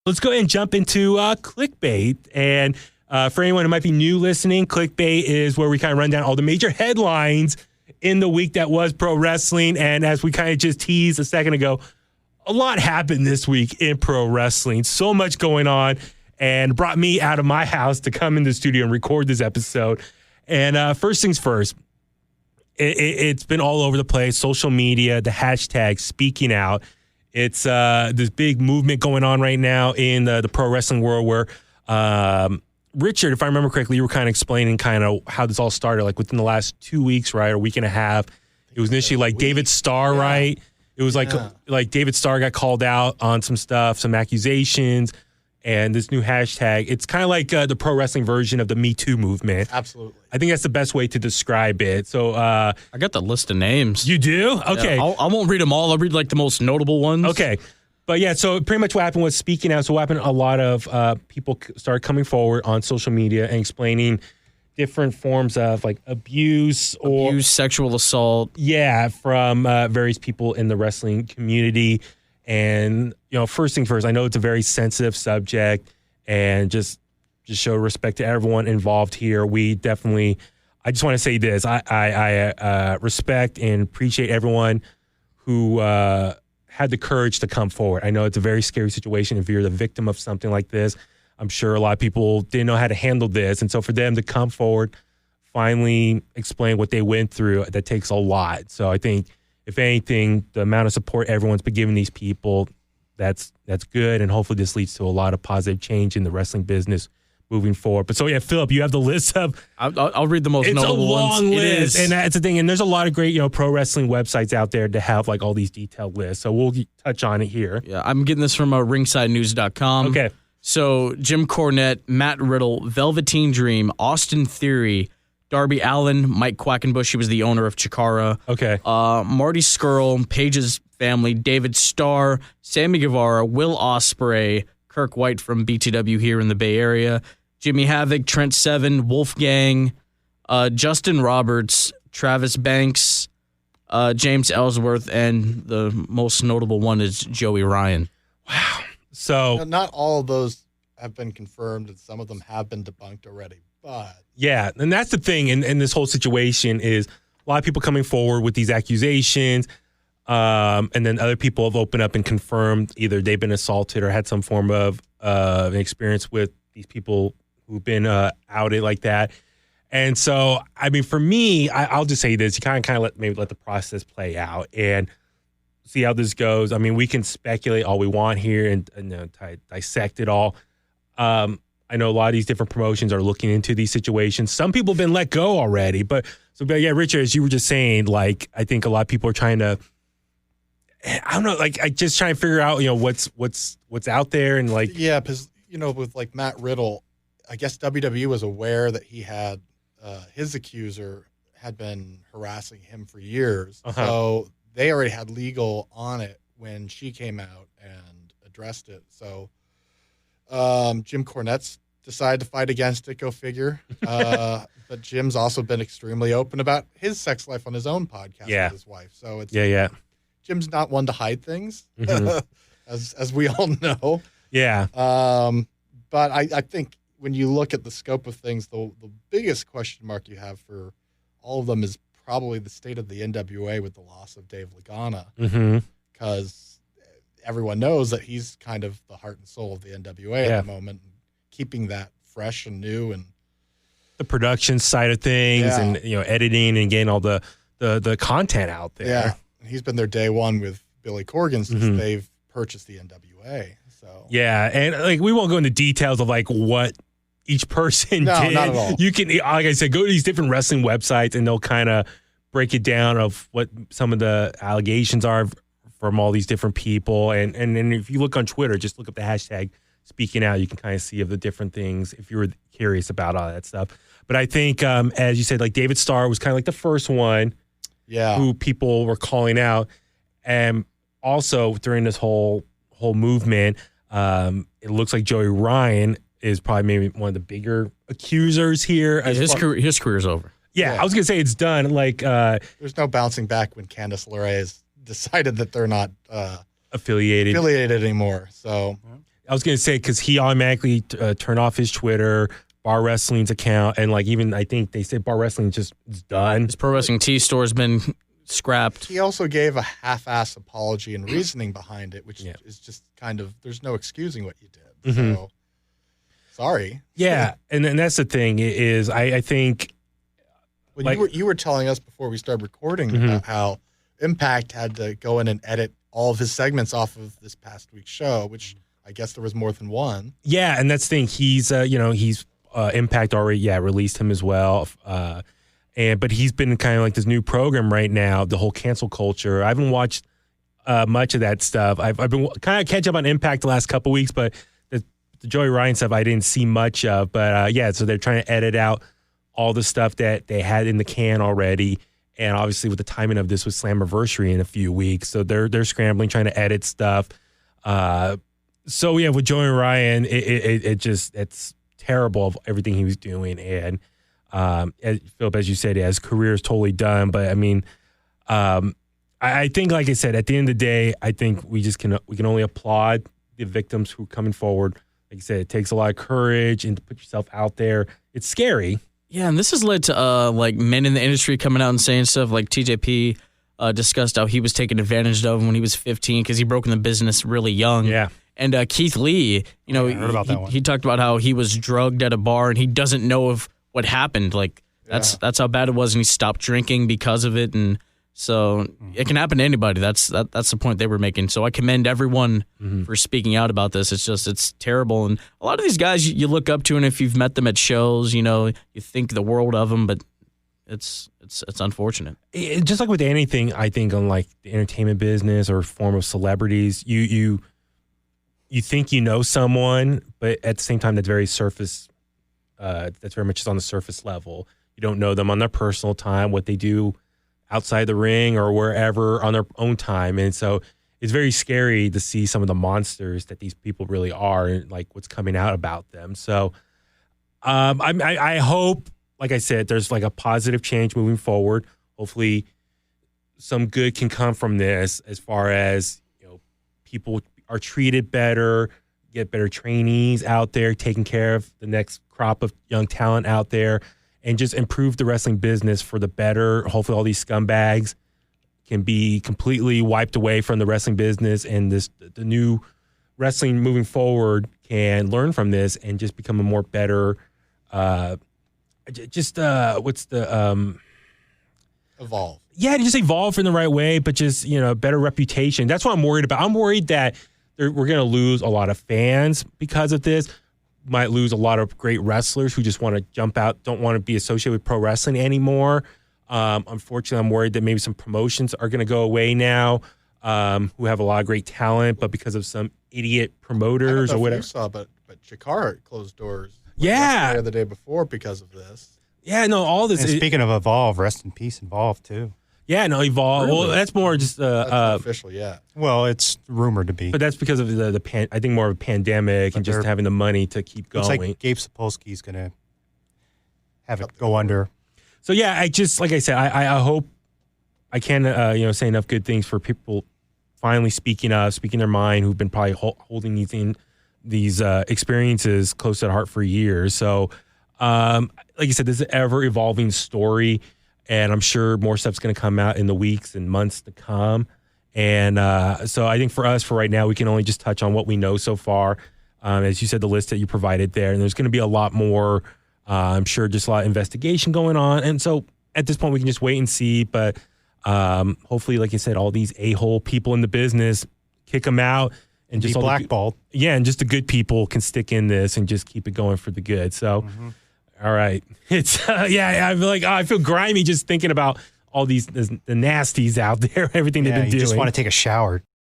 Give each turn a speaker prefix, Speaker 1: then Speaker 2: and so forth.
Speaker 1: Let's go ahead and jump into clickbait. And for anyone who might be new listening, clickbait is where we kind of run down all the major headlines in the week that was pro wrestling. And as we kind of just teased a second ago, a lot happened this week in pro wrestling. So much going on, and brought me out of my house to come in the studio and record this episode. And first things first, it's been all over the place, social media, the hashtag speaking out. It's this big movement going on right now in the pro wrestling world where, Richard, if I remember correctly, you were kind of explaining kind of how this all started, like within the last 2 weeks, right, or a week and a half. It was initially like David Starr, right? It was like David Starr got called out on some stuff, some accusations, and this new hashtag. It's kind of like the pro wrestling version of the Me Too movement.
Speaker 2: Absolutely.
Speaker 1: I think that's the best way to describe it. So
Speaker 3: I got the list of names.
Speaker 1: You do? Okay.
Speaker 3: Yeah, I won't read them all. I'll read like the most notable ones.
Speaker 1: Okay. But yeah, so pretty much what happened was speaking out. So what happened, a lot of people started coming forward on social media and explaining different forms of like abuse,
Speaker 3: sexual assault.
Speaker 1: Yeah, from various people in the wrestling community. And, you know, first thing first, I know it's a very sensitive subject, and just show respect to everyone involved here. We definitely, I just want to say this. I respect and appreciate everyone who had the courage to come forward. I know it's a very scary situation if you're the victim of something like this. I'm sure a lot of people didn't know how to handle this. And so for them to come forward, finally explain what they went through, that takes a lot. So I think, if anything, the amount of support everyone's been giving these people, that's good. And hopefully this leads to a lot of positive change in the wrestling business moving forward. But so, yeah, Philip, you have the list of...
Speaker 3: I'll read the most notable ones.
Speaker 1: It's a long list.
Speaker 3: It is.
Speaker 1: And that's the thing. And there's a lot of great, pro wrestling websites out there to have like all these detailed lists. So we'll touch on it here.
Speaker 3: Yeah, I'm getting this from ringsidenews.com.
Speaker 1: Okay.
Speaker 3: So Jim Cornette, Matt Riddle, Velveteen Dream, Austin Theory, Darby Allin, Mike Quackenbush, he was the owner of Chikara.
Speaker 1: Okay.
Speaker 3: Marty Skrull, Paige's family, David Starr, Sammy Guevara, Will Ospreay, Kirk White from BTW here in the Bay Area, Jimmy Havoc, Trent Seven, Wolfgang, Justin Roberts, Travis Banks, James Ellsworth, and the most notable one is Joey Ryan.
Speaker 1: Wow. So
Speaker 2: not all of those have been confirmed, and some of them have been debunked already. But
Speaker 1: yeah, and that's the thing in this whole situation is a lot of people coming forward with these accusations, and then other people have opened up and confirmed either they've been assaulted or had some form of an experience with these people who've been outed like that. And so, I mean, for me, I'll just say this: you kind of let the process play out and see how this goes. I mean, we can speculate all we want here and dissect it all. I know a lot of these different promotions are looking into these situations. Some people have been let go already, but yeah, Richard, as you were just saying, like, I think a lot of people are trying to, I don't know, like, I just trying to figure out, what's out there and like.
Speaker 2: Yeah, because, with like Matt Riddle, I guess WWE was aware that he had, his accuser had been harassing him for years. Uh-huh. So they already had legal on it when she came out and addressed it. So Jim Cornette's decided to fight against it, go figure. But Jim's also been extremely open about his sex life on his own podcast with his wife. So it's Jim's not one to hide things, as we all know.
Speaker 1: Yeah.
Speaker 2: But I think when you look at the scope of things, the biggest question mark you have for all of them is probably the state of the NWA with the loss of Dave Lagana. Because everyone knows that he's kind of the heart and soul of the NWA at the moment, and keeping that fresh and new, and
Speaker 1: the production side of things, and editing and getting all the content out there.
Speaker 2: Yeah, and he's been there day one with Billy Corgan since they've purchased the NWA. So
Speaker 1: yeah, and like we won't go into details of like what each person did.
Speaker 2: Not at all.
Speaker 1: You can, like I said, go to these different wrestling websites and they'll kind of break it down of what some of the allegations are from all these different people. And if you look on Twitter, just look up the hashtag speaking out. You can kind of see of the different things if you were curious about all that stuff. But I think, as you said, like David Starr was kind of like the first one who people were calling out. And also during this whole movement, it looks like Joey Ryan is probably maybe one of the bigger accusers here.
Speaker 3: His career's over.
Speaker 1: Yeah, I was going to say it's done. Like,
Speaker 2: there's no bouncing back when Candice LeRae has decided that they're not
Speaker 1: affiliated
Speaker 2: anymore. So
Speaker 1: I was going to say, because he automatically turned off his Twitter, Bar Wrestling's account, and like even I think they said Bar Wrestling just is done.
Speaker 3: His Pro Wrestling T store's been scrapped.
Speaker 2: He also gave a half-ass apology and reasoning behind it, which is just kind of, there's no excusing what you did.
Speaker 1: Mm-hmm.
Speaker 2: So, sorry.
Speaker 1: Yeah, and that's the thing is I think
Speaker 2: when
Speaker 1: like,
Speaker 2: you were telling us before we started recording about how Impact had to go in and edit all of his segments off of this past week's show, which I guess there was more than one.
Speaker 1: Yeah, and that's the thing. He's he's Impact already released him as well. But he's been kind of like this new program right now, the whole cancel culture. I haven't watched much of that stuff. I've been kind of catch up on Impact the last couple weeks, but the Joey Ryan stuff I didn't see much of. But so they're trying to edit out all the stuff that they had in the can already. And obviously with the timing of this with Slammiversary in a few weeks, so they're scrambling, trying to edit stuff. So yeah, with Joey Ryan, it's terrible of everything he was doing. And Philip, as you said, his career is totally done. But I mean, I think, like I said, at the end of the day, I think we can only applaud the victims who are coming forward. Like I said, it takes a lot of courage and to put yourself out there. It's scary.
Speaker 3: Yeah, and this has led to like men in the industry coming out and saying stuff like TJP discussed how he was taken advantage of when he was 15 because he broke in the business really young.
Speaker 1: Yeah.
Speaker 3: And Keith Lee, I heard about that one. He talked about how he was drugged at a bar and he doesn't know of what happened. Like that's how bad it was, and he stopped drinking because of it. And so it can happen to anybody. That's the point they were making. So I commend everyone for speaking out about this. It's terrible. And a lot of these guys you look up to, and if you've met them at shows, you think the world of them, but it's unfortunate.
Speaker 1: Just like with anything, I think on like the entertainment business or form of celebrities, you think you know someone, but at the same time, that's very surface. That's very much just on the surface level. You don't know them on their personal time, what they do outside the ring or wherever on their own time. And so it's very scary to see some of the monsters that these people really are and like what's coming out about them. So I hope, like I said, there's like a positive change moving forward. Hopefully some good can come from this as far as, people are treated better, get better trainees out there, taking care of the next crop of young talent out there, and just improve the wrestling business for the better. Hopefully all these scumbags can be completely wiped away from the wrestling business, and the new wrestling moving forward can learn from this and just become a more better,
Speaker 2: evolve.
Speaker 1: Yeah, just evolve in the right way, but just, better reputation. That's what I'm worried about. I'm worried that we're going to lose a lot of fans because of this. Might lose a lot of great wrestlers who just want to jump out, don't want to be associated with pro wrestling anymore. Unfortunately, I'm worried that maybe some promotions are going to go away now, who have a lot of great talent, but because of some idiot promoters or whatever.
Speaker 2: You saw, but Jakar closed doors.
Speaker 1: Yeah,
Speaker 2: the day before because of this.
Speaker 1: Yeah, no, all this.
Speaker 4: And speaking of Evolve, rest in peace, Evolve too.
Speaker 1: Yeah, no, Evolve.
Speaker 2: Really?
Speaker 1: Well, that's more just
Speaker 2: that's not official yet.
Speaker 4: Well, it's rumored to be,
Speaker 1: but that's because of I think more of a pandemic and just having the money to keep going.
Speaker 4: It's like Gabe Sapolsky's going to have it go under.
Speaker 1: So yeah, I just like I said, I hope I can say enough good things for people finally speaking their mind, who've been probably holding these experiences close to the heart for years. So, like I said, this is an ever evolving story. And I'm sure more stuff's going to come out in the weeks and months to come. And so I think for us, for right now, we can only just touch on what we know so far. As you said, the list that you provided there. And there's going to be a lot more, I'm sure, just a lot of investigation going on. And so at this point, we can just wait and see. But hopefully, like you said, all these a-hole people in the business, kick them out. And just
Speaker 4: be blackballed.
Speaker 1: And just the good people can stick in this and just keep it going for the good. So... All right. It's I feel grimy just thinking about all the nasties out there, everything they've been doing.
Speaker 4: You just want to take a shower.